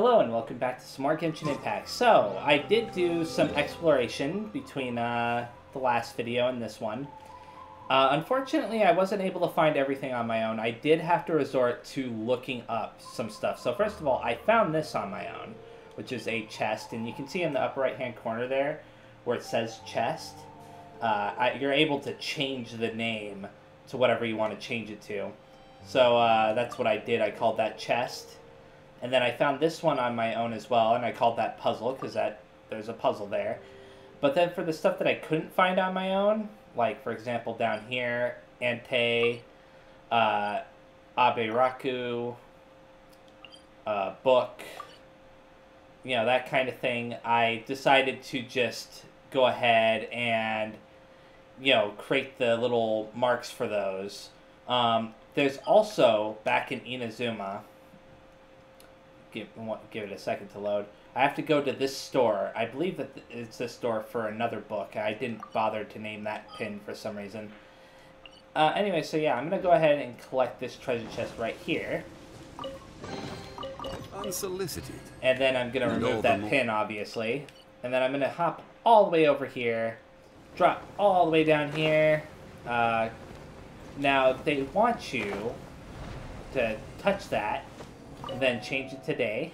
Hello and welcome back to some more Genshin Impact. So, I did do some exploration between the last video and this one. Unfortunately, I wasn't able to find everything on my own. I did have to resort to looking up some stuff. So first of all, I found this on my own, which is a chest. And you can see in the upper right-hand corner there, where it says chest, you're able to change the name to whatever you want to change it to. So that's what I did. I called that chest. And then I found this one on my own as well, and I called that puzzle, because there's a puzzle there. But then for the stuff that I couldn't find on my own, like, for example, down here, Ante, Aberaku, book, you know, that kind of thing, I decided to just go ahead and, you know, create the little marks for those. There's also, back in Inazuma, give it a second to load. I have to go to this store. I believe that it's this store for another book. I didn't bother to name that pin for some reason. Anyway, so yeah, I'm going to go ahead and collect this treasure chest right here. Unsolicited. And then I'm going to remove that pin, obviously. And then I'm going to hop all the way over here. Drop all the way down here. Now, they want you to touch that. And then change it to day.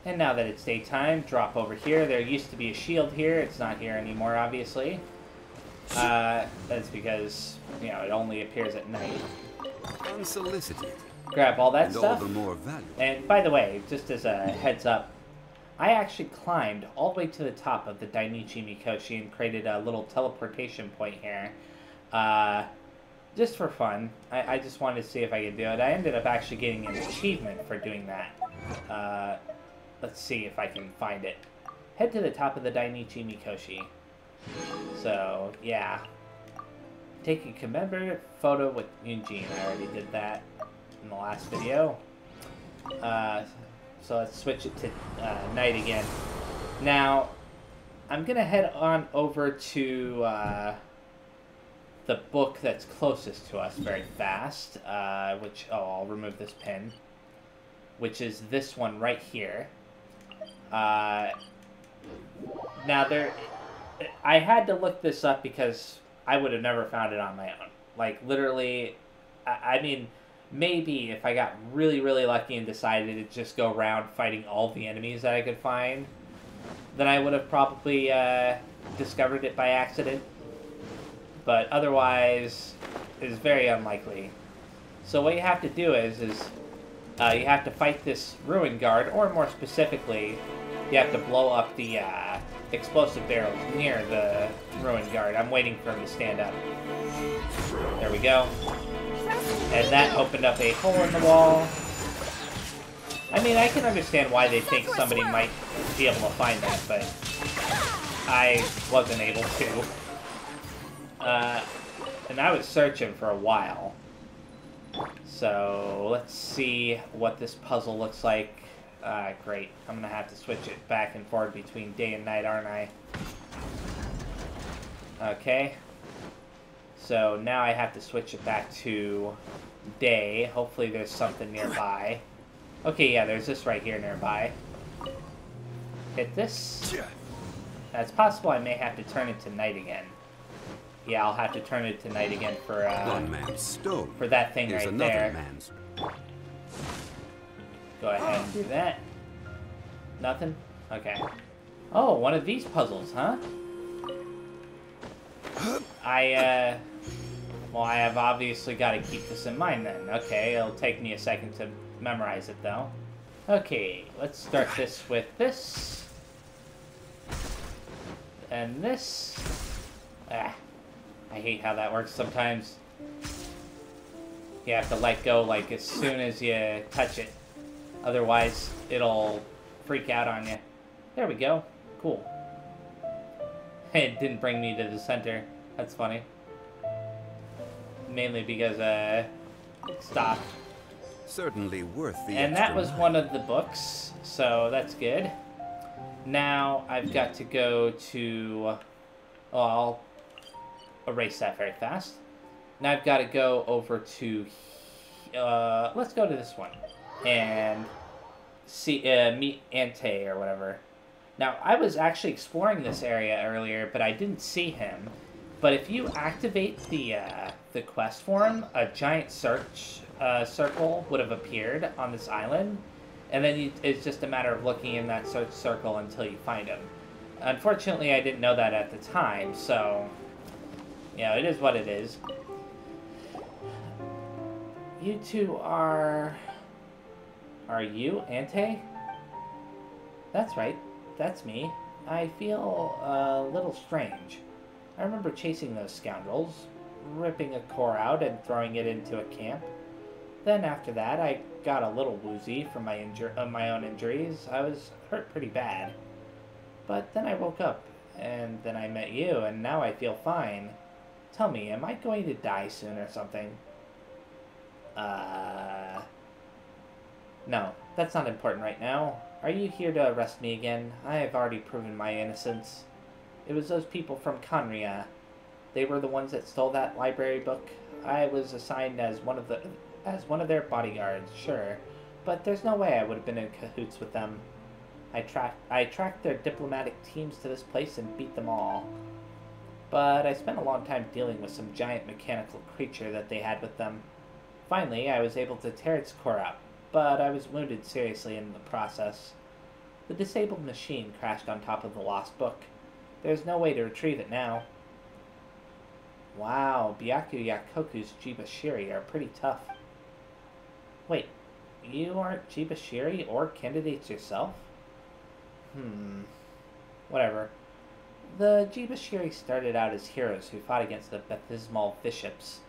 And now that it's daytime, drop over here. There used to be a shield here. It's not here anymore, obviously. That's because, you know, it only appears at night. Unsolicited. Grab all that stuff. All the more valuable. And by the way, just as a heads up, I actually climbed all the way to the top of the Dainichi Mikoshi and created a little teleportation point here. Just for fun. I just wanted to see if I could do it. I ended up actually getting an achievement for doing that. Let's see if I can find it. Head to the top of the Dainichi Mikoshi. So, yeah. Take a commemorative photo with Yun Jin. I already did that in the last video. So let's switch it to night again. Now, I'm going to head on over to the book that's closest to us very fast, which, I'll remove this pin, which is this one right here. Now, I had to look this up because I would have never found it on my own. Like, literally, I mean, maybe if I got really, really lucky and decided to just go around fighting all the enemies that I could find, then I would have probably discovered it by accident. But otherwise, it's very unlikely. So what you have to do is you have to fight this ruin guard, or more specifically, you have to blow up the explosive barrels near the ruin guard. I'm waiting for him to stand up. There we go. And that opened up a hole in the wall. I mean, I can understand why they think somebody might be able to find that, but I wasn't able to. And I was searching for a while. So, let's see what this puzzle looks like. Great. I'm gonna have to switch it back and forth between day and night, aren't I? Okay. So, now I have to switch it back to day. Hopefully there's something nearby. Okay, yeah, there's this right here nearby. Hit this. Now, it's possible I may have to turn it to night again. Yeah, I'll have to turn it to night again for that thing right there. Go ahead and do that. Nothing? Okay. Oh, one of these puzzles, huh? Well, I have obviously got to keep this in mind then. Okay, it'll take me a second to memorize it, though. Okay, let's start this with this. And this. I hate how that works sometimes. You have to let go, like, as soon as you touch it. Otherwise, it'll freak out on you. There we go. Cool. It didn't bring me to the center. That's funny. Mainly because, it stopped. Certainly worth the And that was one of the books, so that's good. Now, I've got to go to... Oh, I'll erase that very fast. Now I've got to go over to... let's go to this one. And meet Ante or whatever. Now, I was actually exploring this area earlier, but I didn't see him. But if you activate the quest form, a giant search circle would have appeared on this island, and then it's just a matter of looking in that search circle until you find him. Unfortunately, I didn't know that at the time, so you know, it is what it is. You two are you Ante? That's right. That's me. I feel a little strange. I remember chasing those scoundrels, ripping a core out and throwing it into a camp. Then after that, I got a little woozy from my own injuries. I was hurt pretty bad. But then I woke up, and then I met you, and now I feel fine. Tell me, am I going to die soon or something? No, that's not important right now. Are you here to arrest me again? I have already proven my innocence. It was those people from Enkanomiya. They were the ones that stole that library book. I was assigned as one of their bodyguards, sure, but there's no way I would have been in cahoots with them. I tracked their diplomatic teams to this place and beat them all. But I spent a long time dealing with some giant mechanical creature that they had with them. Finally, I was able to tear its core out, but I was wounded seriously in the process. The disabled machine crashed on top of the lost book. There's no way to retrieve it now. Wow, Byaku Yakoku's Jibashiri are pretty tough. Wait, you aren't Jibashiri or candidates yourself? Whatever. The Jibashiri started out as heroes who fought against the baptismal bishops.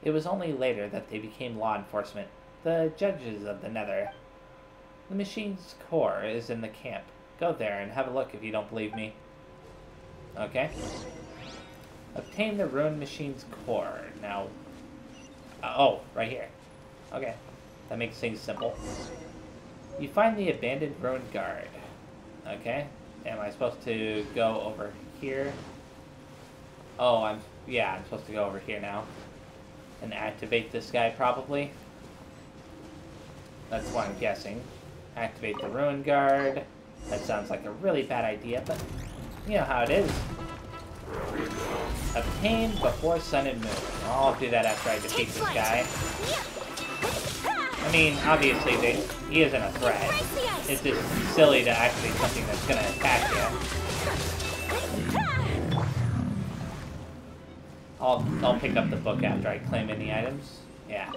It was only later that they became law enforcement, the judges of the Nether. The machine's core is in the camp. Go there and have a look if you don't believe me. Okay. Obtain the ruined machine's core. Now... oh, right here. Okay. That makes things simple. You find the abandoned ruined guard. Okay. Am I supposed to go over here? Oh, I'm supposed to go over here now. And activate this guy, probably. That's what I'm guessing. Activate the ruined guard. That sounds like a really bad idea, but you know how it is. Obtain before sun and moon. I'll do that after I defeat this guy. I mean, obviously, he isn't a threat. It's just silly to activate something that's gonna attack you. I'll pick up the book after I claim any items. Yeah.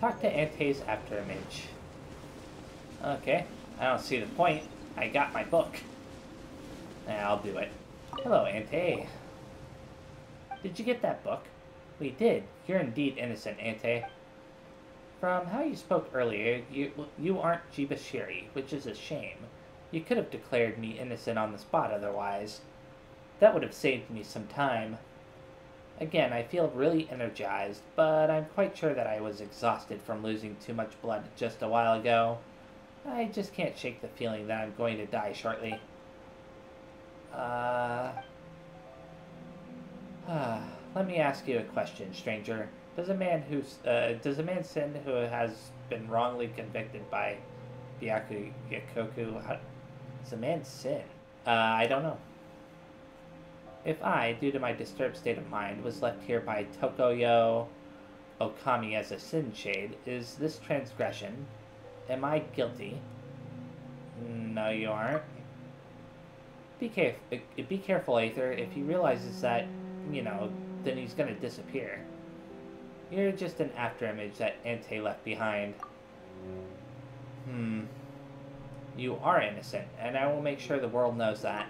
Talk to Ante's afterimage. Okay, I don't see the point. I got my book. Yeah, I'll do it. Hello, Ante. Did you get that book? We did. You're indeed innocent, Ante. From how you spoke earlier, you aren't Jibashiri, which is a shame. You could have declared me innocent on the spot otherwise. That would have saved me some time. Again, I feel really energized, but I'm quite sure that I was exhausted from losing too much blood just a while ago. I just can't shake the feeling that I'm going to die shortly. Let me ask you a question, stranger. Does a man sin who has been wrongly convicted by Byaku Yakoku? Does a man sin? I don't know. If I, due to my disturbed state of mind, was left here by Tokoyo Okami as a sin shade, is this transgression? Am I guilty? No, you aren't. Be careful, Aether. If he realizes that, you know, then he's gonna disappear. You're just an afterimage that Ante left behind. You are innocent, and I will make sure the world knows that.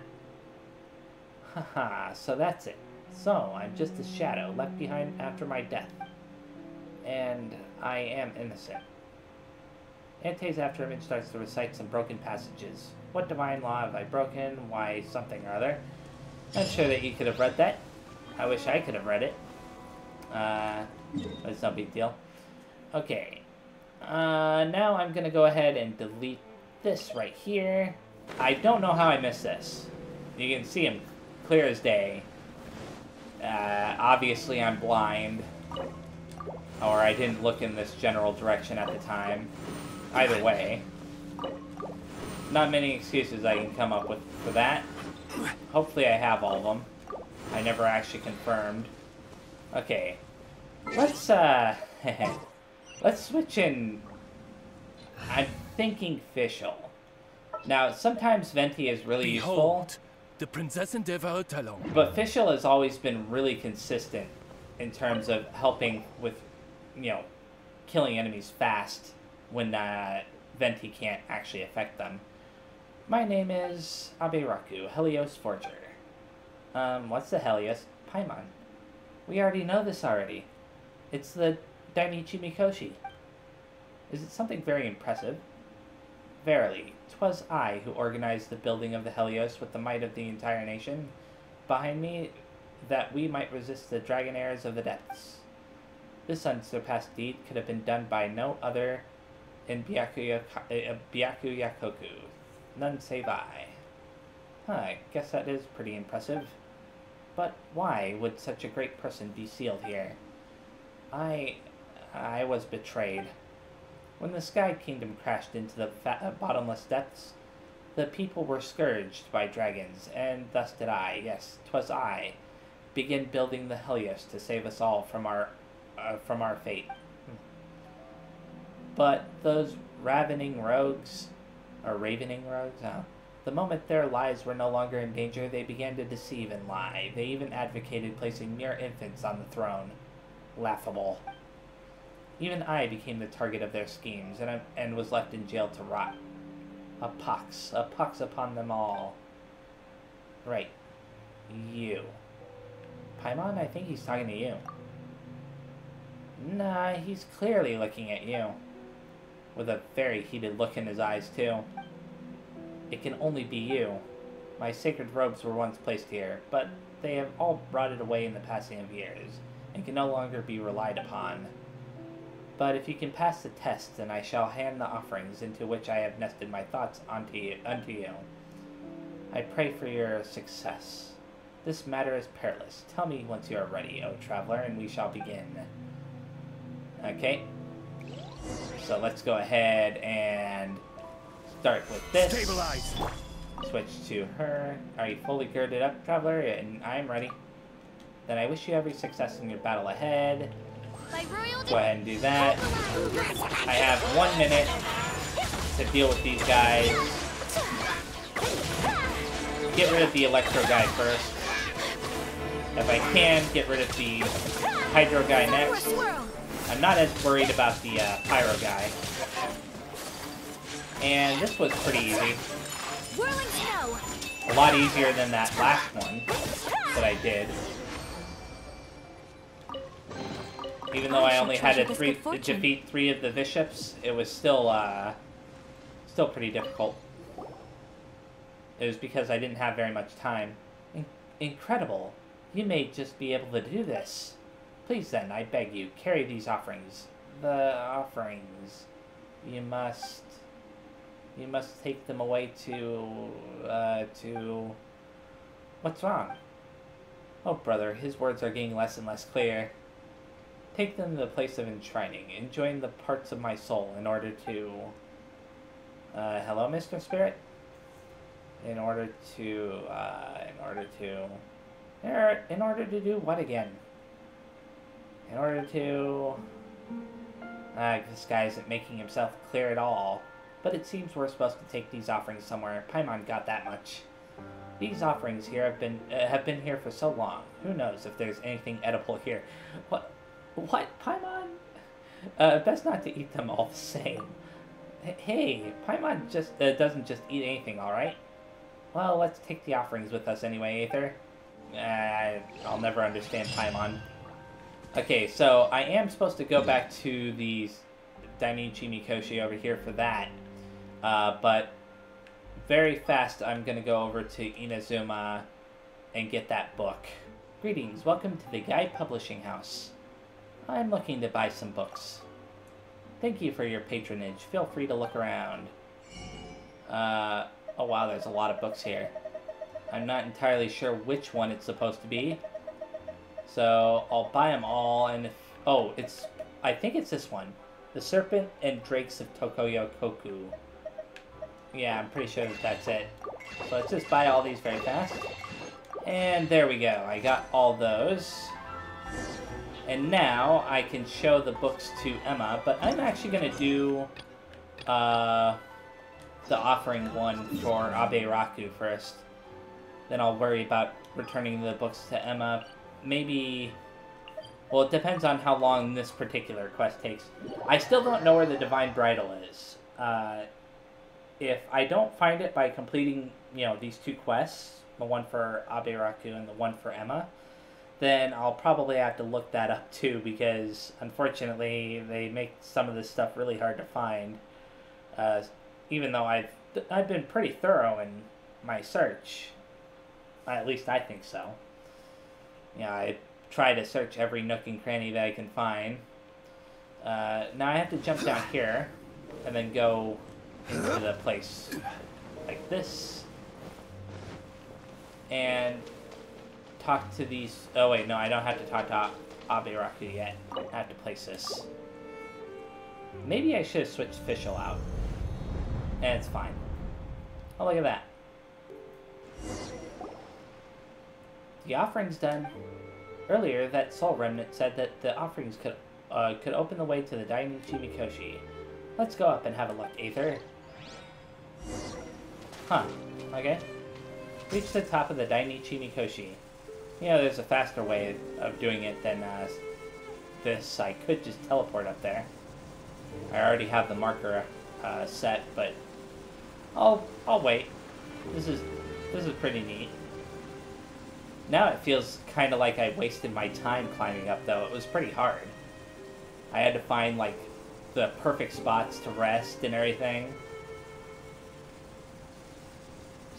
Haha, so that's it. So, I'm just a shadow left behind after my death. And I am innocent. Ante's afterimage starts to recite some broken passages. What divine law have I broken? Why something or other? I'm sure that you could have read that. I wish I could have read it. But it's no big deal. Okay. Now I'm gonna go ahead and delete this right here. I don't know how I missed this. You can see him clear as day. Obviously I'm blind. Or I didn't look in this general direction at the time. Either way. Not many excuses I can come up with for that. Hopefully I have all of them. I never actually confirmed. Okay. Let's, let's switch in... I'm thinking Fischl. Now, sometimes Venti is really useful. The Prinzessin der Verurteilung. But Fischl has always been really consistent in terms of helping with, you know, killing enemies fast when Venti can't actually affect them. My name is Aberaku, Helios Forger. What's the Helios? Paimon. We already know this already. It's the Dainichi Mikoshi. Is it something very impressive? Verily, 'twas I who organized the building of the Helios with the might of the entire nation behind me, that we might resist the dragonaires of the depths. This unsurpassed deed could have been done by no other in Byaku Yakoku. None save I. I guess that is pretty impressive. But why would such a great person be sealed here? I was betrayed. When the Sky Kingdom crashed into the bottomless depths, the people were scourged by dragons, and thus did I, yes, 'twas I, begin building the Helios to save us all from our fate. But those ravening rogues, the moment their lives were no longer in danger, they began to deceive and lie. They even advocated placing mere infants on the throne. Laughable. Even I became the target of their schemes, and was left in jail to rot. A pox upon them all. Right. You. Paimon, I think he's talking to you. Nah, he's clearly looking at you. With a very heated look in his eyes, too. It can only be you. My sacred robes were once placed here, but they have all rotted away in the passing of years, and can no longer be relied upon. But if you can pass the test, then I shall hand the offerings into which I have nested my thoughts unto you. I pray for your success. This matter is perilous. Tell me once you are ready, O traveler, and we shall begin. Okay. So let's go ahead and start with this. Stabilize. Switch to her. Are you fully girded up, traveler? And I'm ready. Then I wish you every success in your battle ahead. Go ahead and do that. I have 1 minute to deal with these guys. Get rid of the Electro guy first. If I can, get rid of the Hydro guy next. I'm not as worried about the Pyro guy. And this was pretty easy. A lot easier than that last one that I did. Even though I only had to defeat 3 of the bishops, it was still pretty difficult. It was because I didn't have very much time. Incredible. You may just be able to do this. Please then, I beg you, carry these offerings. The offerings. You must take them away to... What's wrong? Oh, brother, his words are getting less and less clear. Take them to the place of enshrining, and join the parts of my soul in order to... hello, Mr. Spirit? In order to do what again? In order to... this guy isn't making himself clear at all. But it seems we're supposed to take these offerings somewhere. Paimon got that much. These offerings here have been here for so long. Who knows if there's anything edible here? What, Paimon? Best not to eat them all the same. Hey, Paimon just doesn't just eat anything, all right? Well, let's take the offerings with us anyway, Aether. I'll never understand Paimon. Okay, so I am supposed to go back to the Dainichi Mikoshi over here for that. But very fast I'm going to go over to Inazuma and get that book. Greetings, welcome to the Guy Publishing House. I'm looking to buy some books. Thank you for your patronage. Feel free to look around. Oh wow, there's a lot of books here. I'm not entirely sure which one it's supposed to be. So I'll buy them all, and if... Oh, it's... I think it's this one. The Serpent and Drakes of Tokoyo Koku. Yeah, I'm pretty sure that that's it. So let's just buy all these very fast. And there we go. I got all those. And now I can show the books to Emma, but I'm actually going to do the offering one for Abe Raku first. Then I'll worry about returning the books to Emma. Maybe... Well, it depends on how long this particular quest takes. I still don't know where the Divine Bridle is. If I don't find it by completing, these two quests, the one for Abe Raku and the one for Emma, then I'll probably have to look that up too, because unfortunately they make some of this stuff really hard to find. Even though I've been pretty thorough in my search. At least I think so. I try to search every nook and cranny that I can find. Now I have to jump down here and then go into the place like this and talk to these... Oh wait, no, I don't have to talk to Abe Raku yet. I have to place this. Maybe I should have switched Fischl out. And it's fine. Oh, look at that. The offering's done. Earlier, that soul remnant said that the offerings could open the way to the Dainichi Mikoshi. Let's go up and have a look, Aether. Huh. Okay. Reach the top of the Dainichi Mikoshi. There's a faster way of doing it than this. I could just teleport up there. I already have the marker set, but I'll wait. This is pretty neat. Now it feels kind of like I wasted my time climbing up, though. It was pretty hard. I had to find, like, the perfect spots to rest and everything.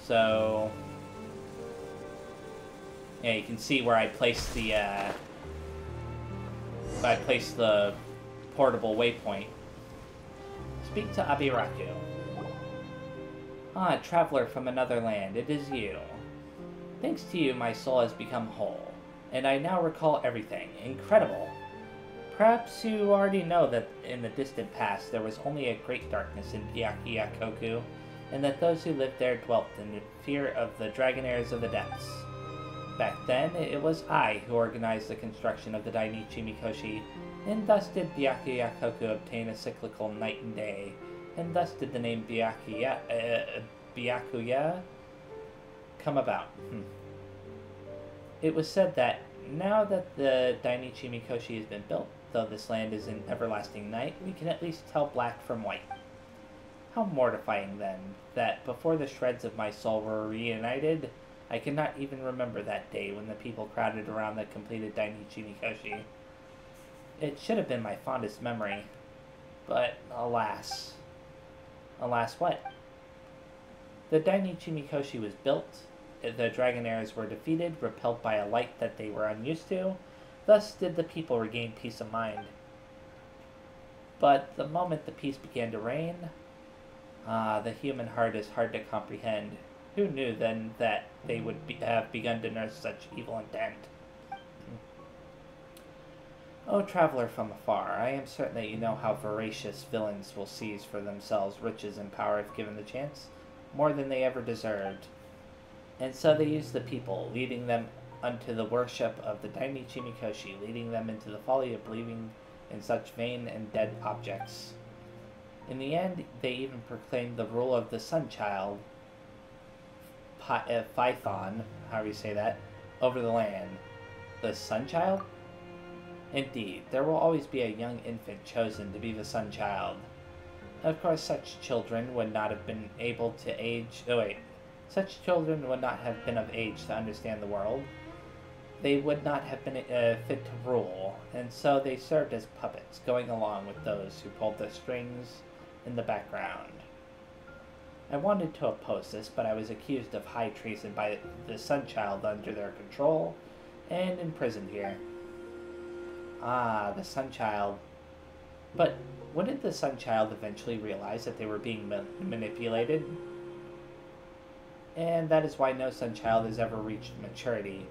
So... yeah, you can see where I placed the portable waypoint. Speak to Abe Raku. Ah, traveler from another land, it is you. Thanks to you, my soul has become whole, and I now recall everything. Incredible! Perhaps you already know that in the distant past there was only a great darkness in Byakuya-koku, and that those who lived there dwelt in the fear of the Dragonairs of the Depths. Back then, it was I who organized the construction of the Dainichi Mikoshi, and thus did Byakuya-koku obtain a cyclical night and day, and thus did the name Byakuya come about. It was said that, now that the Dainichi Mikoshi has been built, though this land is in everlasting night, we can at least tell black from white. How mortifying, then, that before the shreds of my soul were reunited, I cannot even remember that day when the people crowded around the completed Dainichi Mikoshi. It should have been my fondest memory, but alas. Alas what? The Dainichi Mikoshi was built, the Dragonairs were defeated, repelled by a light that they were unused to, thus did the people regain peace of mind. But the moment the peace began to reign, the human heart is hard to comprehend. Who knew then that they would have begun to nurse such evil intent? O traveler from afar, I am certain that you know how voracious villains will seize for themselves riches and power if given the chance, more than they ever deserved. And so they use the people, leading them unto the worship of the Dainichi Mikoshi, leading them into the folly of believing in such vain and dead objects. In the end, they even proclaimed the rule of the Sun Child, Python, however you say that, over the land. The Sun Child? Indeed, there will always be a young infant chosen to be the Sun Child. Of course, such children would not have been able to age... Such children would not have been of age to understand the world. They would not have been fit to rule, and so they served as puppets, going along with those who pulled the strings in the background. I wanted to oppose this, but I was accused of high treason by the Sunchild under their control, and imprisoned here. Ah, the Sunchild. But wouldn't the Sunchild eventually realize that they were being manipulated? And that is why no Sunchild has ever reached maturity.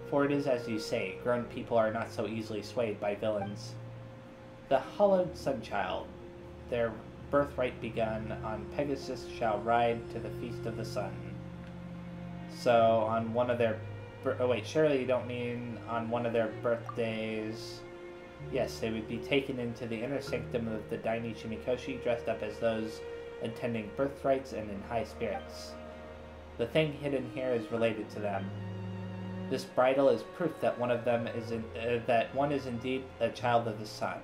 For it is as you say, grown people are not so easily swayed by villains. The hallowed Sunchild, their birthright begun, on Pegasus shall ride to the feast of the sun. So on one of their... Oh wait, surely you don't mean on one of their birthdays... Yes, they would be taken into the inner sanctum of the Dainichi Mikoshi, dressed up as those attending birthrights and in high spirits. The thing hidden here is related to them. This bridle is proof that one of them is that one is indeed a child of the sun.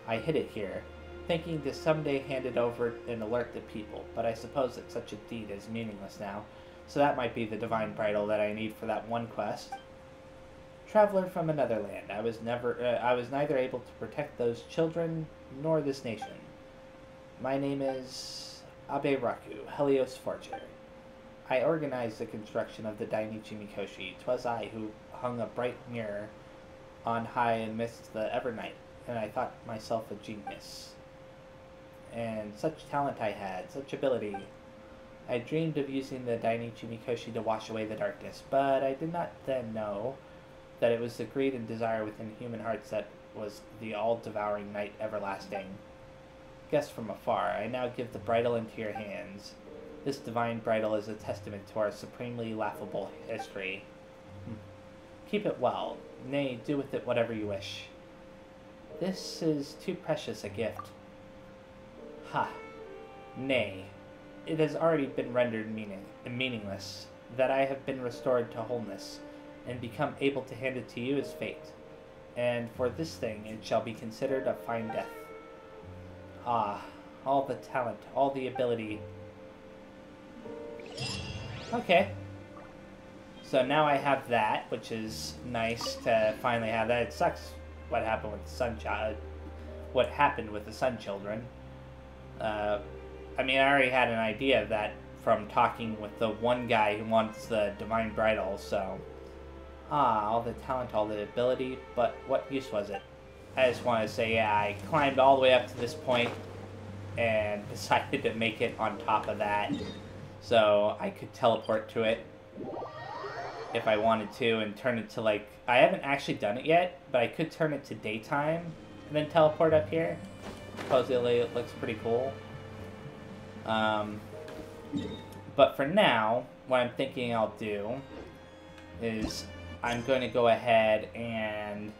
I hid it here, thinking to someday hand it over and alert the people, but I suppose that such a deed is meaningless now, so that might be the divine bridle that I need for that one quest. Traveler from another land, I was neither able to protect those children nor this nation. My name is Abe Raku, Helios Forger. I organized the construction of the Dainichi Mikoshi. 'Twas I who hung a bright mirror on high amidst the evernight, and I thought myself a genius. And such talent I had, such ability. I dreamed of using the Dainichi Mikoshi to wash away the darkness, but I did not then know that it was the greed and desire within human hearts that was the all-devouring night everlasting. Guess from afar, I now give the bridle into your hands. This divine bridle is a testament to our supremely laughable history. Keep it well, nay, do with it whatever you wish. This is too precious a gift. Ha! Nay, it has already been rendered meaningless. That I have been restored to wholeness, and become able to hand it to you is fate. And for this thing it shall be considered a fine death. Ah, all the talent, all the ability. Okay. So now I have that, which is nice to finally have that. It sucks what happened with the Sun Children. I mean, I already had an idea of that from talking with the one guy who wants the divine bridle, so... Ah, all the talent, all the ability, but what use was it? I just want to say, yeah, I climbed all the way up to this point and decided to make it on top of that so I could teleport to it if I wanted to and turn it to, like... I haven't actually done it yet, but I could turn it to daytime and then teleport up here. Supposedly it looks pretty cool. But for now, what I'm thinking I'll do is I'm going to go ahead and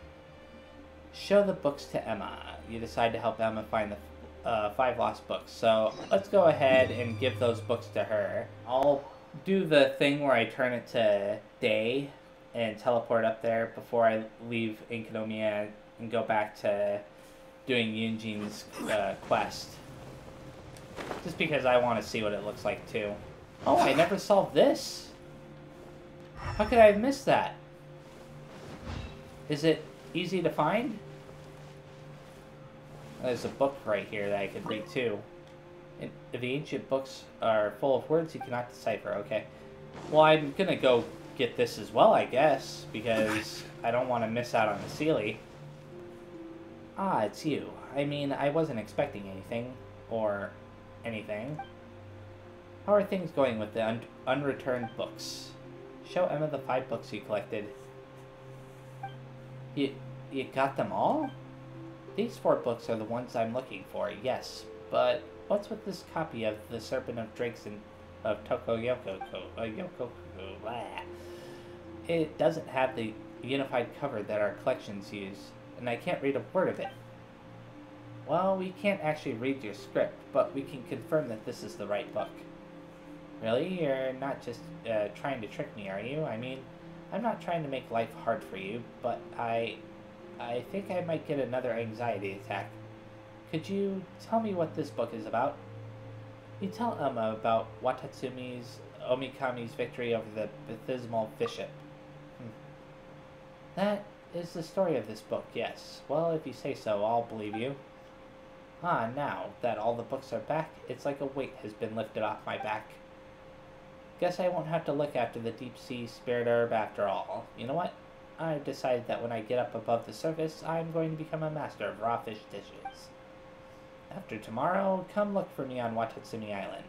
show the books to Emma. You decide to help Emma find the 5 lost books. So let's go ahead and give those books to her. I'll do the thing where I turn it to day and teleport up there before I leave Enkanomiya and go back to doing Yun Jin's quest. Just because I want to see what it looks like too. Oh, I never solved this! How could I have missed that? Is it easy to find? There's a book right here that I could read too. The ancient books are full of words you cannot decipher. Okay. Well, I'm gonna go get this as well, I guess, because I don't want to miss out on the Sealy. Ah, it's you. I mean, I wasn't expecting anything. Or anything. How are things going with the unreturned books? Show Emma the 5 books you collected. You got them all? These 4 books are the ones I'm looking for, yes. But what's with this copy of The Serpent of Drakes and of Tokoyoko? It doesn't have the unified cover that our collections use, and I can't read a word of it. Well, we can't actually read your script, but we can confirm that this is the right book. Really? You're not just trying to trick me, are you? I mean, I'm not trying to make life hard for you, but I think I might get another anxiety attack. Could you tell me what this book is about? You tell Emma about Watatsumi's Omikami's victory over the Bathysmal Bishop. That is the story of this book, yes. Well, if you say so, I'll believe you. Ah, now that all the books are back, it's like a weight has been lifted off my back. Guess I won't have to look after the deep-sea spirit herb after all. You know what? I've decided that when I get up above the surface, I'm going to become a master of raw fish dishes. After tomorrow, come look for me on Watatsumi Island.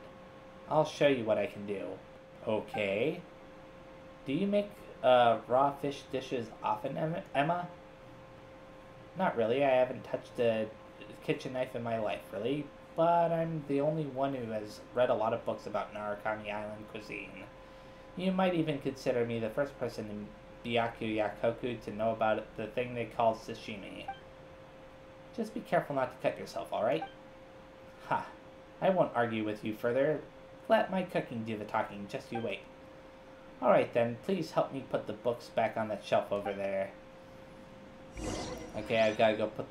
I'll show you what I can do. Okay. Do you make raw fish dishes often, Emma? Not really. I haven't touched a kitchen knife in my life, really. But I'm the only one who has read a lot of books about Narukami Island cuisine. You might even consider me the first person in Byaku Yakoku to know about the thing they call sashimi. Just be careful not to cut yourself, alright? Ha. I won't argue with you further. Let my cooking do the talking, just you wait. Alright then, please help me put the books back on that shelf over there. Okay, I've got to go put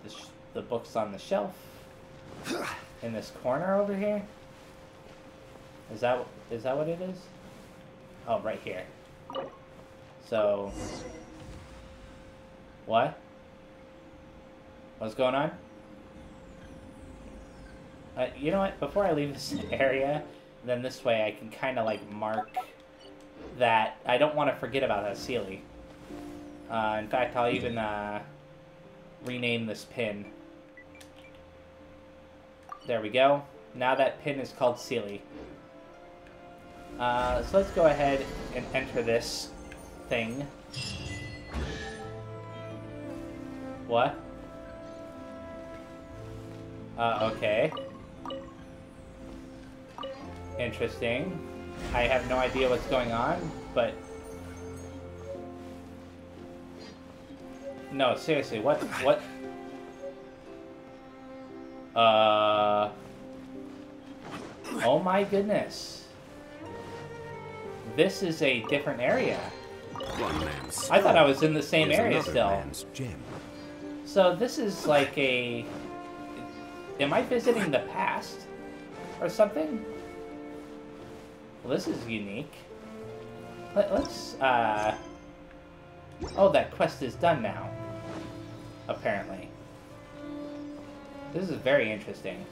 the books on the shelf. In this corner over here? Is that what it is? Oh, right here. So... What? What's going on? You know what? Before I leave this area, then this way I can kind of like mark that I don't want to forget about that Sealy. In fact, I'll even rename this pin. There we go. Now that pin is called Sealy. So let's go ahead and enter this thing. What? Okay. Interesting. I have no idea what's going on, but... No, seriously, what? Oh my goodness. This is a different area. I thought I was in the same area still. So this is like a... Am I visiting the past? Or something? Well, this is unique. Let's, Oh, that quest is done now. Apparently. This is very interesting.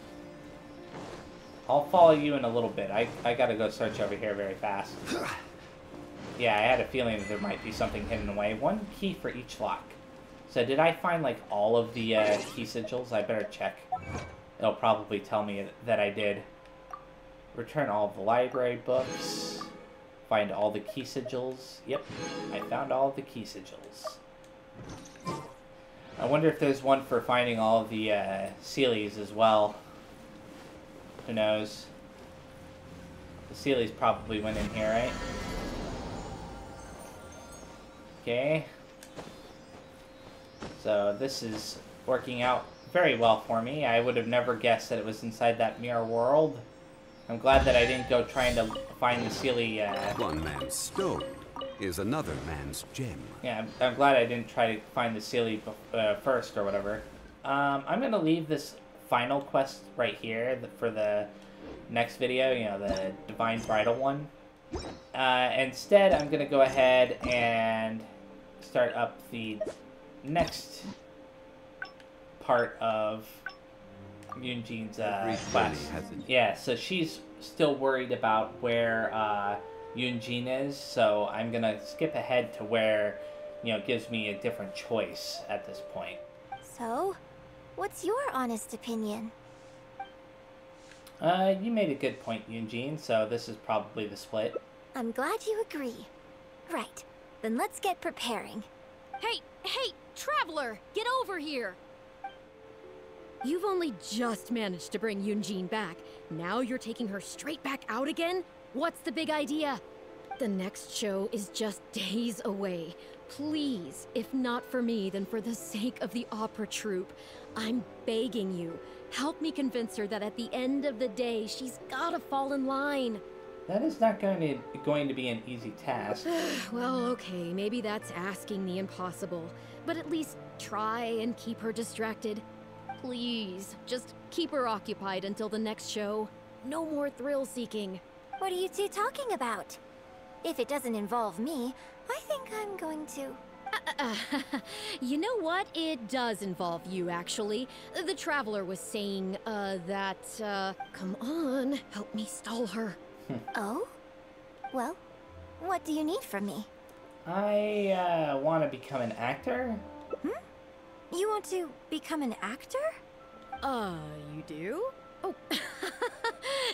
I'll follow you in a little bit. I gotta go search over here very fast. Yeah, I had a feeling that there might be something hidden away. One key for each lock. So did I find, like, all of the key sigils? I better check. It'll probably tell me that I did. Return all of the library books. Find all the key sigils. Yep, I found all of the key sigils. I wonder if there's one for finding all of the Sealies as well. Who knows? The Sealies probably went in here, right? Okay. So this is working out very well for me. I would have never guessed that it was inside that mirror world. I'm glad that I didn't go trying to find the Sealy, One man's stone is another man's gem. Yeah, I'm glad I didn't try to find the Sealy first or whatever. I'm going to leave this final quest right here for the next video, you know, the Divine Bridal one. Instead, I'm going to go ahead and start up the next part of Yun Jin's quest. Yeah, so she's still worried about where Yun Jin is, so I'm gonna skip ahead to where, you know, it gives me a different choice at this point. So, what's your honest opinion? You made a good point, Yun Jin, so this is probably the split. I'm glad you agree. Right, then let's get preparing. Hey, Traveler! Get over here! You've only just managed to bring Yun Jin back. Now you're taking her straight back out again? What's the big idea? The next show is just days away. Please, if not for me, then for the sake of the opera troupe, I'm begging you, help me convince her that at the end of the day, she's gotta fall in line. That is not going to be an easy task. Well, okay, maybe that's asking the impossible. But at least try and keep her distracted. Please, just keep her occupied until the next show. No more thrill-seeking. What are you two talking about? If it doesn't involve me, I think I'm going to... You know what? It does involve you, actually. The Traveler was saying, come on, help me stall her. Oh? Well, what do you need from me? I, want to become an actor? You want to become an actor? You do? Oh,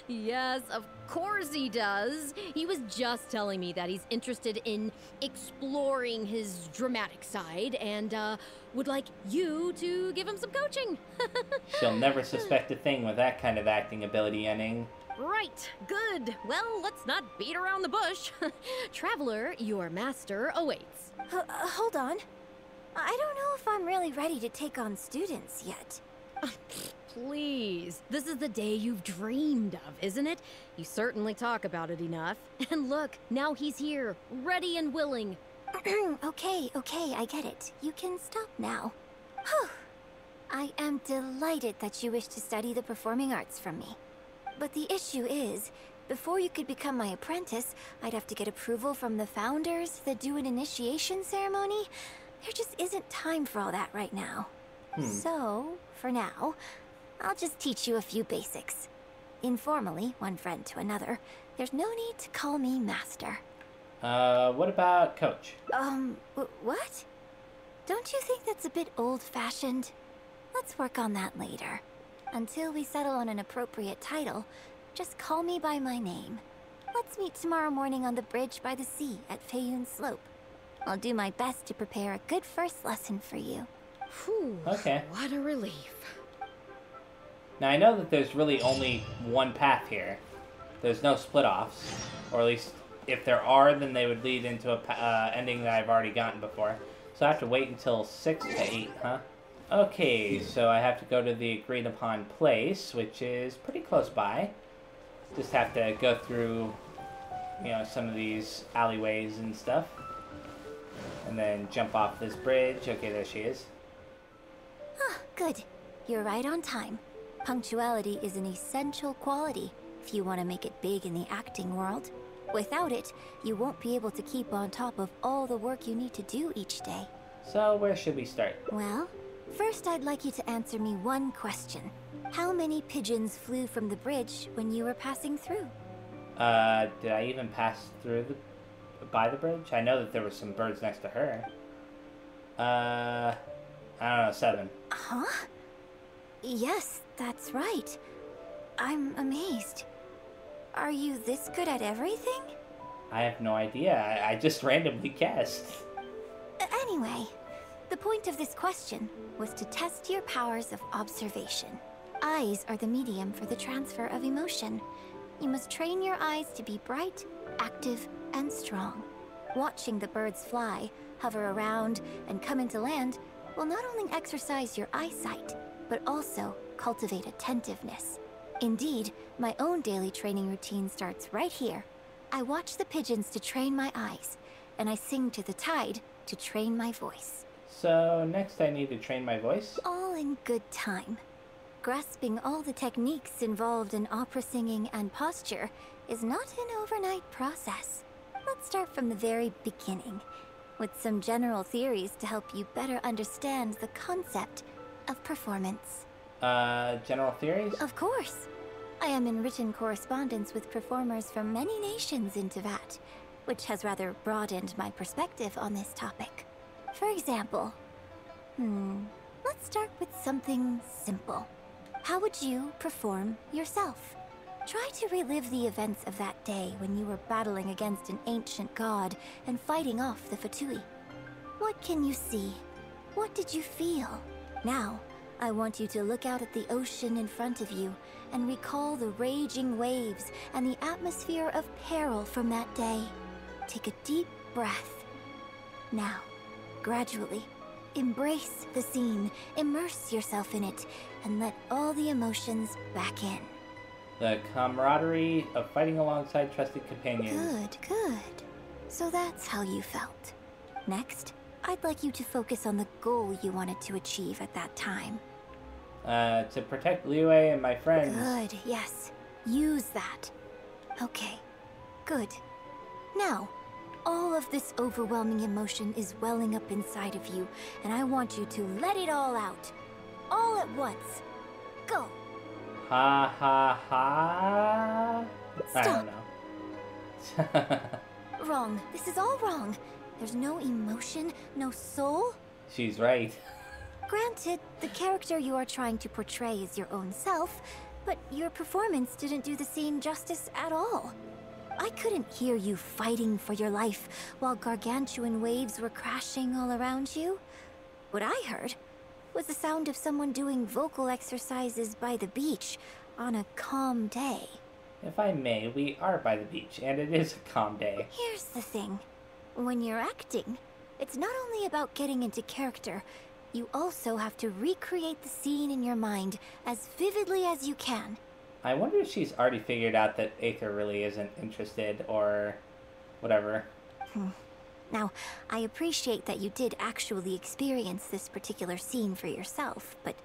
Yes, of course he does. He was just telling me that he's interested in exploring his dramatic side and would like you to give him some coaching. She'll never suspect a thing with that kind of acting ability, Yenning. Right, good. Well, let's not beat around the bush. Traveler, your master awaits. Hold on. I don't know if I'm really ready to take on students yet. Please, this is the day you've dreamed of, isn't it? You certainly talk about it enough. And look, now he's here, ready and willing. Okay, I get it. You can stop now. Whew. I am delighted that you wish to study the performing arts from me. But the issue is, before you could become my apprentice, I'd have to get approval from the founders that do an initiation ceremony. There just isn't time for all that right now. So, for now, I'll just teach you a few basics. Informally, one friend to another, there's no need to call me master. What about coach? What? Don't you think that's a bit old-fashioned? Let's work on that later. Until we settle on an appropriate title, just call me by my name. Let's meet tomorrow morning on the bridge by the sea at Feiyun Slope. I'll do my best to prepare a good first lesson for you. Whew, Okay. what a relief. Now, I know that there's really only one path here. There's no split-offs. Or at least, if there are, then they would lead into a ending that I've already gotten before. So I have to wait until 6 to 8, huh? Okay, so I have to go to the agreed-upon place, which is pretty close by. Just have to go through, you know, some of these alleyways and stuff. And then jump off this bridge. Okay, there she is. Ah, good. You're right on time. Punctuality is an essential quality if you want to make it big in the acting world. Without it, you won't be able to keep on top of all the work you need to do each day. So, where should we start? Well, first I'd like you to answer me one question. How many pigeons flew from the bridge when you were passing through? Did I even pass through by the bridge? I know that there were some birds next to her. I don't know, 7. Huh? Yes, that's right. I'm amazed. Are you this good at everything? I have no idea. I just randomly guessed. Anyway, the point of this question was to test your powers of observation. Eyes are the medium for the transfer of emotion. You must train your eyes to be bright, active, and strong. Watching the birds fly, hover around, and come into land will not only exercise your eyesight, but also cultivate attentiveness. Indeed, my own daily training routine starts right here. I watch the pigeons to train my eyes, and I sing to the tide to train my voice. So, next I need to train my voice? All in good time. Grasping all the techniques involved in opera singing and posture is not an overnight process. Let's start from the very beginning, with some general theories to help you better understand the concept of performance. General theories? Of course. I am in written correspondence with performers from many nations in Teyvat, which has rather broadened my perspective on this topic. For example, let's start with something simple. How would you perform yourself? Try to relive the events of that day when you were battling against an ancient god and fighting off the Fatui. What can you see? What did you feel? Now, I want you to look out at the ocean in front of you and recall the raging waves and the atmosphere of peril from that day. Take a deep breath. Now, gradually, embrace the scene, immerse yourself in it, and let all the emotions back in. The camaraderie of fighting alongside trusted companions. Good. So that's how you felt. Next, I'd like you to focus on the goal you wanted to achieve at that time. To protect Liu and my friends. Good, yes. Use that. Okay, good. Now, all of this overwhelming emotion is welling up inside of you, and I want you to let it all out. All at once. Go. Ha ha ha. Stop. I don't know. Wrong. This is all wrong. There's no emotion, no soul. She's right. Granted, the character you are trying to portray is your own self, But your performance didn't do the scene justice at all. I couldn't hear you fighting for your life while gargantuan waves were crashing all around you. What I heard was the sound of someone doing vocal exercises by the beach on a calm day. If I may, we are by the beach, and it is a calm day. Here's the thing. When you're acting, it's not only about getting into character, you also have to recreate the scene in your mind as vividly as you can. I wonder if she's already figured out that Aether really isn't interested, or whatever. Now, I appreciate that you did actually experience this particular scene for yourself, but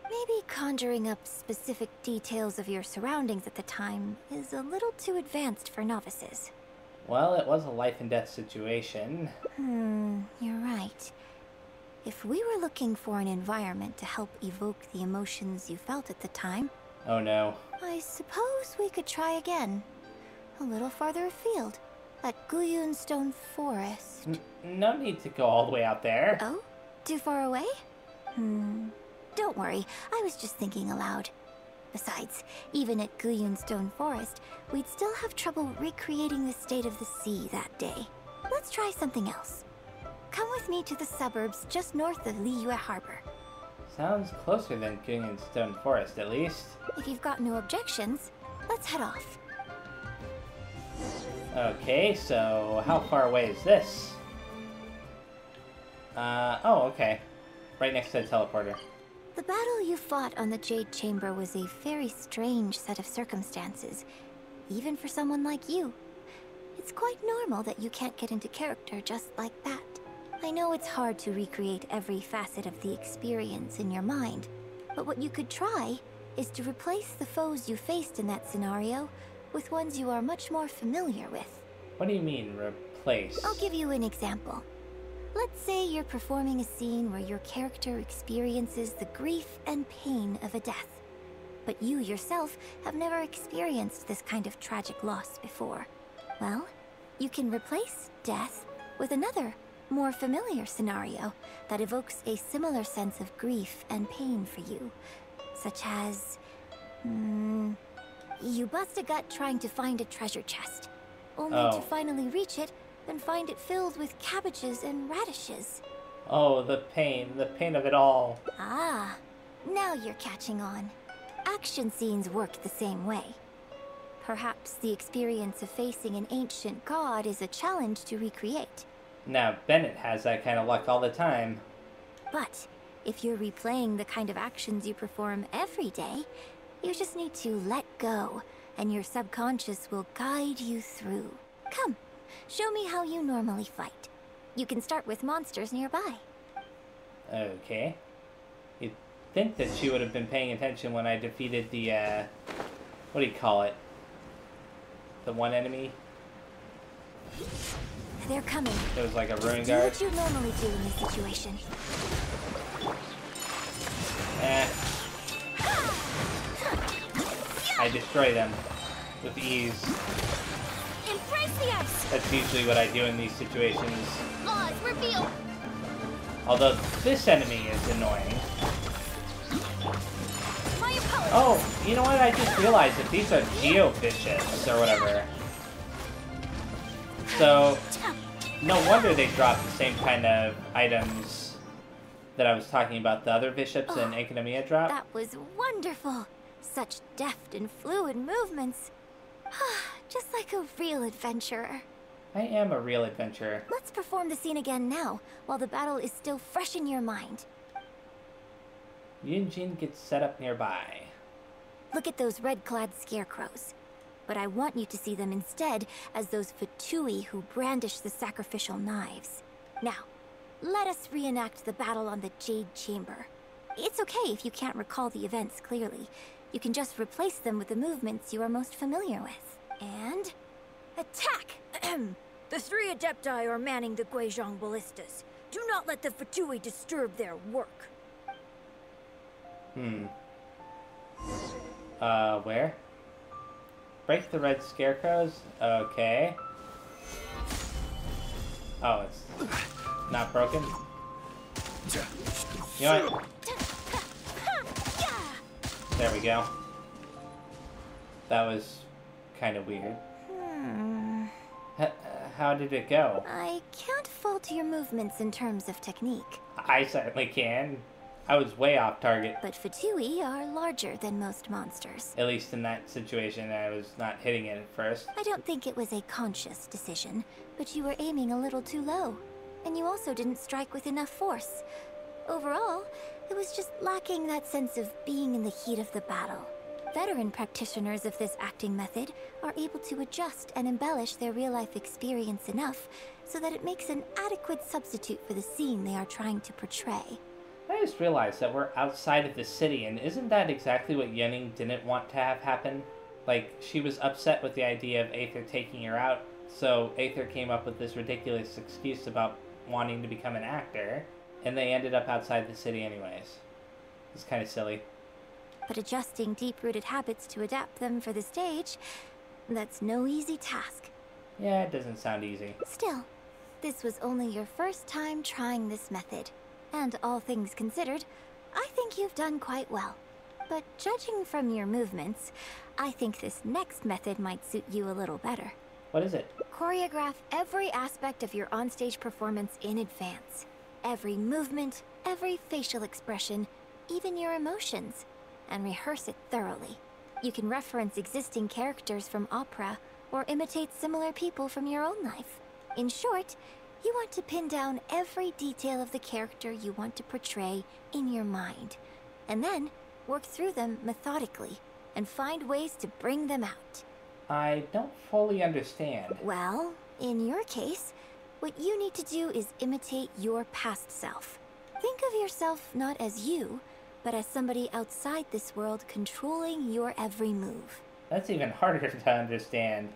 maybe conjuring up specific details of your surroundings at the time is a little too advanced for novices. Well, it was a life and death situation. You're right. If we were looking for an environment to help evoke the emotions you felt at the time, Oh no. I suppose we could try again. A little farther afield, at Guyun Stone Forest. No need to go all the way out there. Oh? Too far away? Don't worry, I was just thinking aloud. Besides, even at Guyun Stone Forest, we'd still have trouble recreating the state of the sea that day. Let's try something else. Come with me to the suburbs just north of Liyue Harbor. Sounds closer than Gingin Stone Forest, at least. If you've got no objections, let's head off. Okay, so how far away is this? Oh, okay. Right next to the teleporter. The battle you fought on the Jade Chamber was a very strange set of circumstances, even for someone like you. It's quite normal that you can't get into character just like that. I know it's hard to recreate every facet of the experience in your mind, but what you could try is to replace the foes you faced in that scenario with ones you are much more familiar with. What do you mean, replace? I'll give you an example. Let's say you're performing a scene where your character experiences the grief and pain of a death, but you yourself have never experienced this kind of tragic loss before. Well, you can replace death with another, more familiar scenario that evokes a similar sense of grief and pain for you, such as... you bust a gut trying to find a treasure chest, only to finally reach it, then find it filled with cabbages and radishes. Oh, the pain of it all. Ah, now you're catching on. Action scenes work the same way. Perhaps the experience of facing an ancient god is a challenge to recreate. Now, Bennett has that kind of luck all the time. But if you're replaying the kind of actions you perform every day, you just need to let go, and your subconscious will guide you through. Come, show me how you normally fight. You can start with monsters nearby. Okay. You'd think that she would have been paying attention when I defeated the, what do you call it? The one enemy? They're coming. It was like a ruin Do guard. what you normally do in this situation. I destroy them with ease. Embrace the ice! That's usually what I do in these situations. Laws revealed! Although this enemy is annoying. My opponent! Oh, you know what? I just realized that these are geo-bishops or whatever. So, no wonder they drop the same kind of items that I was talking about the other bishops in Enkanomiya drop. That was wonderful. Such deft and fluid movements. Just like a real adventurer. I am a real adventurer. Let's perform the scene again now, while the battle is still fresh in your mind. Yun Jin gets set up nearby. Look at those red-clad scarecrows. But I want you to see them instead as those Fatui who brandish the sacrificial knives. Now, let us reenact the battle on the Jade Chamber. It's okay if you can't recall the events clearly. You can just replace them with the movements you are most familiar with. And... attack! The three Adepti are manning the Guizhong ballistas. Do not let the Fatui disturb their work. Where? Break the red scarecrows? Okay. Oh, it's not broken? You know what? There we go. That was kind of weird. Hmm. How did it go? I can't fault your movements in terms of technique. I certainly can. I was way off target. But Fatui are larger than most monsters. At least in that situation, I was not hitting it at first. I don't think it was a conscious decision, but you were aiming a little too low. And you also didn't strike with enough force. Overall, it was just lacking that sense of being in the heat of the battle. Veteran practitioners of this acting method are able to adjust and embellish their real-life experience enough so that it makes an adequate substitute for the scene they are trying to portray. I just realized that we're outside of the city, and isn't that exactly what Yun didn't want to have happen? Like, she was upset with the idea of Aether taking her out, so Aether came up with this ridiculous excuse about wanting to become an actor, and they ended up outside the city anyways. It's kind of silly. But adjusting deep-rooted habits to adapt them for the stage, that's no easy task. Yeah, it doesn't sound easy. Still, this was only your first time trying this method. And all things considered, I think you've done quite well. But judging from your movements, I think this next method might suit you a little better. What is it? Choreograph every aspect of your onstage performance in advance. Every movement, every facial expression, even your emotions. And rehearse it thoroughly. You can reference existing characters from opera or imitate similar people from your own life. In short, you want to pin down every detail of the character you want to portray in your mind, and then work through them methodically and find ways to bring them out. I don't fully understand. Well, in your case, what you need to do is imitate your past self. Think of yourself not as you, but as somebody outside this world controlling your every move. That's even harder to understand.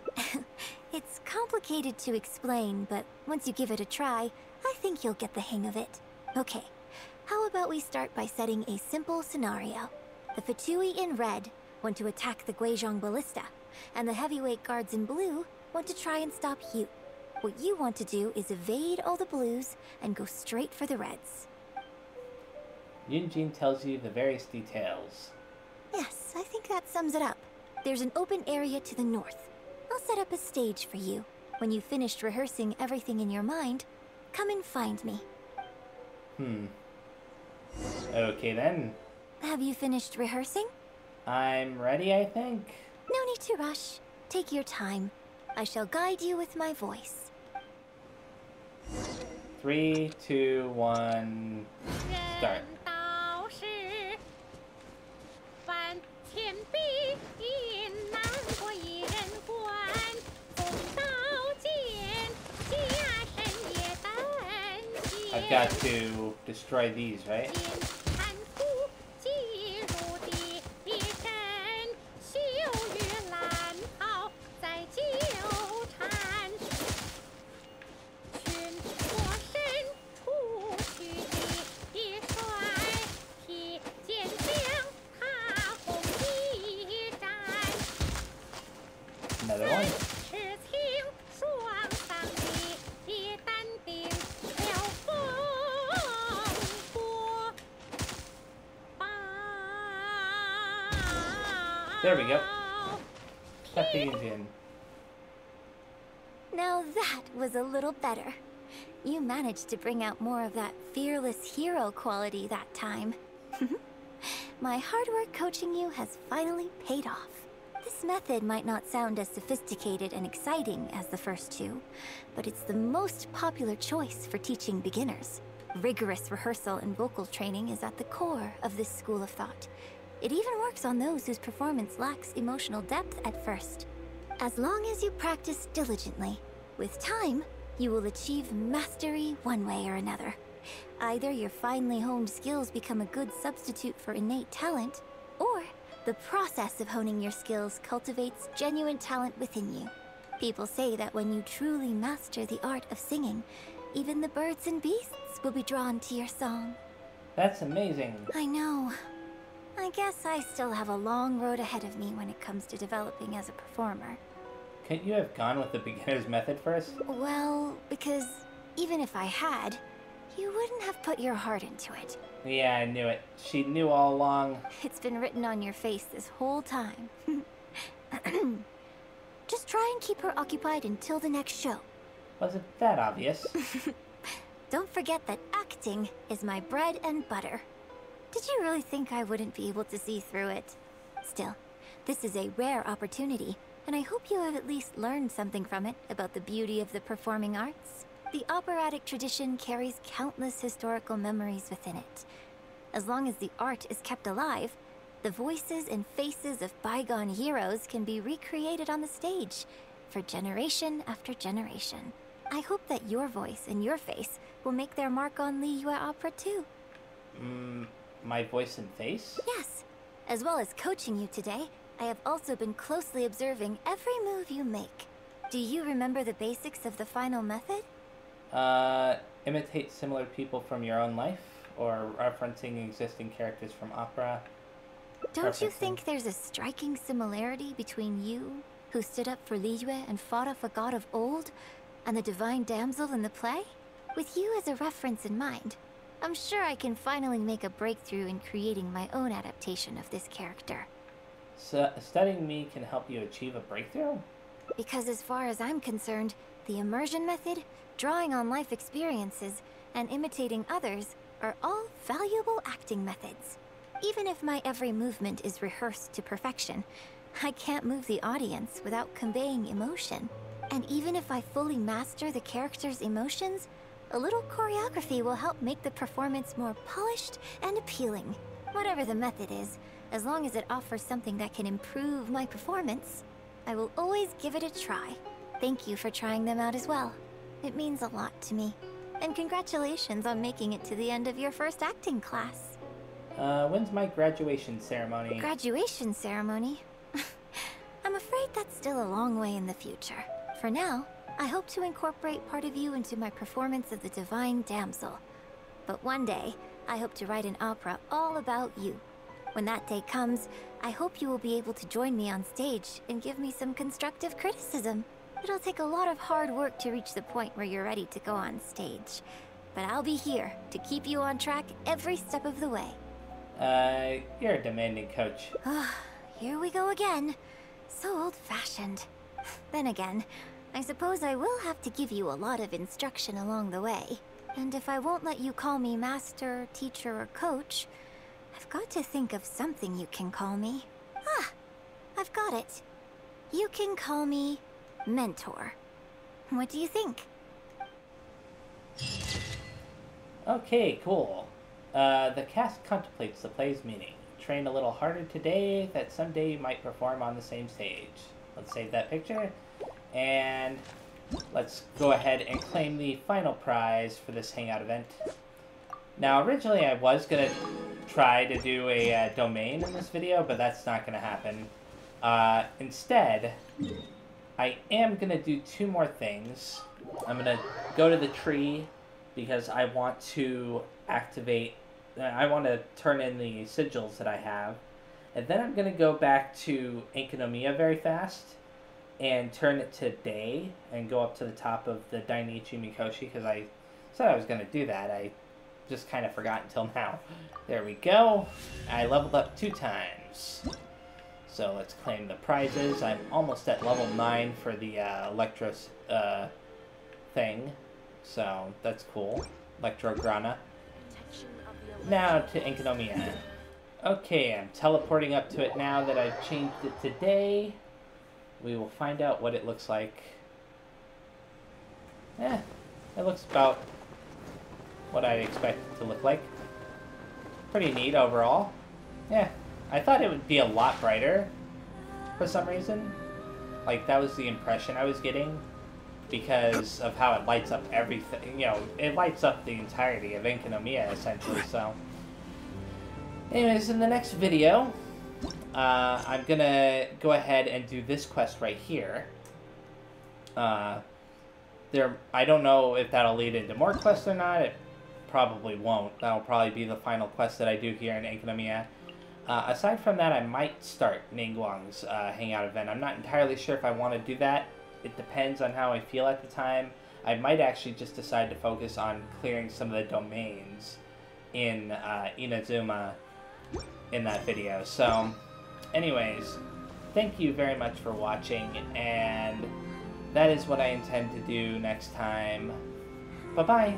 It's complicated to explain, but once you give it a try, I think you'll get the hang of it. Okay, how about we start by setting a simple scenario. The Fatui in red want to attack the Guizhong Ballista, and the heavyweight guards in blue want to try and stop you. What you want to do is evade all the blues and go straight for the reds. Yun Jin tells you the various details. Yes, I think that sums it up. There's an open area to the north. I'll set up a stage for you. When you've finished rehearsing everything in your mind, come and find me. Okay then. Have you finished rehearsing? I'm ready, I think. No need to rush. Take your time. I shall guide you with my voice. 3, 2, 1, start. I've got to destroy these, right? Another one. There we go. Got these in. Now that was a little better. You managed to bring out more of that fearless hero quality that time. My hard work coaching you has finally paid off. This method might not sound as sophisticated and exciting as the first two, but it's the most popular choice for teaching beginners. Rigorous rehearsal and vocal training is at the core of this school of thought. It even works on those whose performance lacks emotional depth at first. As long as you practice diligently, with time, you will achieve mastery one way or another. Either your finely honed skills become a good substitute for innate talent, or the process of honing your skills cultivates genuine talent within you. People say that when you truly master the art of singing, even the birds and beasts will be drawn to your song. That's amazing. I know. I guess I still have a long road ahead of me when it comes to developing as a performer. Couldn't you have gone with the beginner's method first? Well, because even if I had, you wouldn't have put your heart into it. Yeah, I knew it. She knew all along. It's been written on your face this whole time. Just try and keep her occupied until the next show. Wasn't that obvious? Don't forget that acting is my bread and butter. Did you really think I wouldn't be able to see through it? Still, this is a rare opportunity, and I hope you have at least learned something from it about the beauty of the performing arts. The operatic tradition carries countless historical memories within it. As long as the art is kept alive, the voices and faces of bygone heroes can be recreated on the stage for generation after generation. I hope that your voice and your face will make their mark on Liyue Opera too. My voice and face? Yes. As well as coaching you today, I have also been closely observing every move you make. Do you remember the basics of the final method? Imitate similar people from your own life? Or referencing existing characters from opera? Don't you think there's a striking similarity between you, who stood up for Liyue and fought off a god of old, and the divine damsel in the play? With you as a reference in mind, I'm sure I can finally make a breakthrough in creating my own adaptation of this character. So, studying me can help you achieve a breakthrough? Because as far as I'm concerned, the immersion method, drawing on life experiences, and imitating others are all valuable acting methods. Even if my every movement is rehearsed to perfection, I can't move the audience without conveying emotion. And even if I fully master the character's emotions, a little choreography will help make the performance more polished and appealing. Whatever the method is, as long as it offers something that can improve my performance, I will always give it a try. Thank you for trying them out as well. It means a lot to me. And congratulations on making it to the end of your first acting class. When's my graduation ceremony? Graduation ceremony? I'm afraid that's still a long way in the future. For now, I hope to incorporate part of you into my performance of the Divine Damsel. But one day, I hope to write an opera all about you. When that day comes, I hope you will be able to join me on stage and give me some constructive criticism. It'll take a lot of hard work to reach the point where you're ready to go on stage. But I'll be here to keep you on track every step of the way. You're a demanding coach. Here we go again. So old-fashioned. Then again, I suppose I will have to give you a lot of instruction along the way. And if I won't let you call me master, teacher, or coach, I've got to think of something you can call me. I've got it. You can call me mentor. What do you think? Okay, cool. The cast contemplates the play's meaning. Train a little harder today, that someday you might perform on the same stage. Let's save that picture, and let's go ahead and claim the final prize for this hangout event. Now, originally I was going to try to do a domain in this video, but that's not going to happen. Instead, I am going to do two more things. I'm going to go to the tree because I want to activate, I want to turn in the sigils that I have. And then I'm going to go back to Enkanomiya very fast and turn it to day and go up to the top of the Dainichi Mikoshi because I said I was going to do that. I just kind of forgot until now. There we go. I leveled up 2 times. So let's claim the prizes. I'm almost at level 9 for the Electros thing. So that's cool. Electrograna. Now to Enkanomiya. Okay, I'm teleporting up to it now that I've changed it to day. We will find out what it looks like. It looks about what I'd expect it to look like. Pretty neat overall. Yeah, I thought it would be a lot brighter for some reason. Like, that was the impression I was getting because of how it lights up everything. You know, it lights up the entirety of Enkanomiya, essentially, so. Anyways, in the next video, I'm gonna go ahead and do this quest right here. I don't know if that'll lead into more quests or not. It probably won't. That'll probably be the final quest that I do here in Enkanomiya. Aside from that, I might start Ningguang's hangout event. I'm not entirely sure if I want to do that. It depends on how I feel at the time. I might actually just decide to focus on clearing some of the domains in Inazuma in that video. So, anyways, thank you very much for watching, and that is what I intend to do next time. Bye-bye!